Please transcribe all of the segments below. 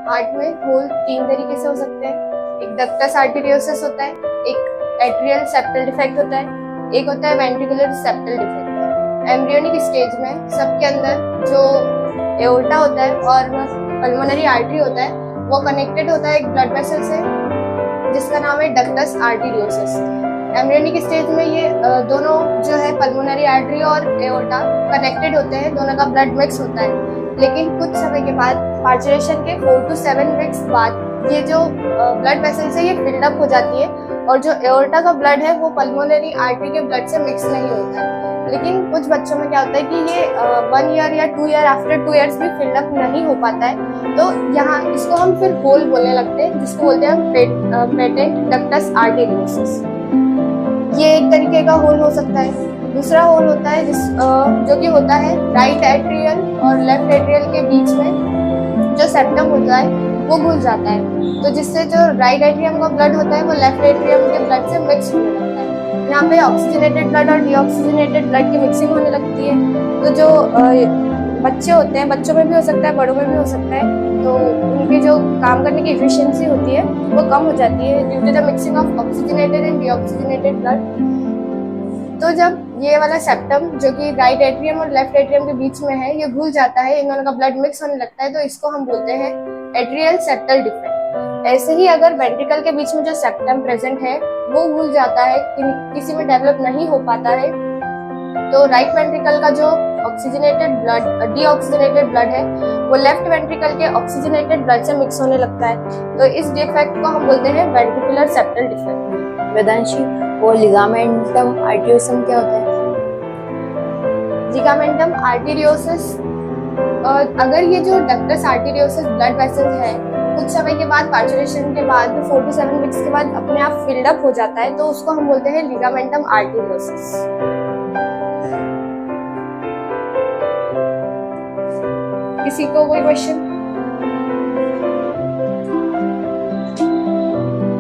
Heart में whole 3 तरीके से हो सकते हैं। एक डक्टस आर्टेरियोसिस होता है, एक एट्रियल सेप्टल डिफेक्ट होता है, एक होता है ventricular septal defect. Embryonic stage में सबके अंदर जो एओर्टा होता है और पल्मोनरी आर्टरी होता है वो कनेक्टेड होता है एक ब्लड वेसल से जिसका नाम है डक्टस आर्टेरियोसिस। एम्ब्रियोनिक स्टेज में ये दोनों जो है पल्मोनरी आर्टरी और एओर्टा कनेक्टेड होते हैं, दोनों का ब्लड मिक्स होता है। लेकिन कुछ समय के बाद पार्चुरेशन के 4 to 7 वीक्स बाद ये जो ब्लड वेसल से ये फिल्ड अप हो जाती है और जो एओर्टा का ब्लड है वो पल्मोनरी आर्टरी के ब्लड से मिक्स नहीं होता है। लेकिन कुछ बच्चों में क्या होता है कि ये 1 ईयर या 2 ईयर आफ्टर 2 ईयर्स भी फिल्ड अप नहीं हो पाता है, तो यहाँ इसको हम फिर होल बोलने लगते हैं, जिसको बोलते हैं पेटेंट डक्टस आर्टेरियोसिस। ये एक तरीके का होल हो सकता है। दूसरा होल होता है जो कि होता है राइट एट्रियल और लेफ्ट एट्रियल के बीच में जो सेप्टम होता है वो घुल जाता है, तो जिससे जो राइट एट्रियम का ब्लड होता है वो लेफ्ट एट्रियम के ब्लड से मिक्स होने लगता है। यहाँ पे ऑक्सीजनेटेड ब्लड और डीऑक्सीजनेटेड ब्लड की मिक्सिंग होने लगती है। तो जो बच्चे होते हैं, बच्चों में भी हो सकता है, बड़ों में भी हो सकता है, तो उनकी जो काम करने की एफिशिएंसी होती है वो कम हो जाती है due to the mixing of oxygenated and deoxygenated blood. तो जब ये वाला सेप्टम जो कि राइट एट्रियम और लेफ्ट एट्रियम के बीच में है ये घुल जाता है, इन दोनों का ब्लड मिक्स होने लगता है, तो इसको हम बोलते हैं एट्रियल सेप्टल डिफेक्ट। ऐसे ही अगर वेंट्रिकल के बीच में जो सेप्टम प्रेजेंट है वो घुल जाता है, किसी में डेवलप नहीं हो पाता है, तो राइट वेंट्रिकल का जो ऑक्सीजनेटेड ब्लड डीऑक्सीजनेटेड ब्लड है वो लेफ्ट वेंट्रिकल के ऑक्सीजनेटेड ब्लड से मिक्स होने लगता है, तो इस डिफेक्ट को हम बोलते हैं वेंट्रिकुलर सेप्टल डिफेक्ट। वेदांशी, वो लिगामेंटम आर्टेरियोसम क्या होता है? लिगामेंटम आर्टेरियोसिस, अगर ये जो डक्टस आर्टेरियोसिस ब्लड वेसल है कुछ समय के बाद पार्चुरेशन के बाद 4 to 7 वीक्स के बाद अपने आप फिल्ड अप हो जाता है, तो उसको हम बोलते हैं लिगामेंटम आर्टेरियोसिस। किसी को कोई क्वेश्चन?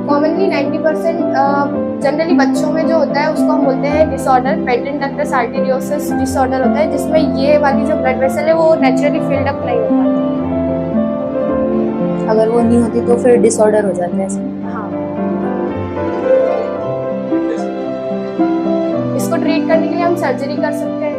कॉमनली 90% जनरली बच्चों में जो होता है उसको हम बोलते हैं disorder, patent ductus arteriosus disorder होता है, जिसमें ये वाली जो ब्लड वेसल है वो नेचुरली फिल्ड अप नहीं हो पाती। अगर वो नहीं होती तो फिर डिसऑर्डर हो जाता है। हाँ, इसको ट्रीट करने के लिए हम सर्जरी कर सकते हैं।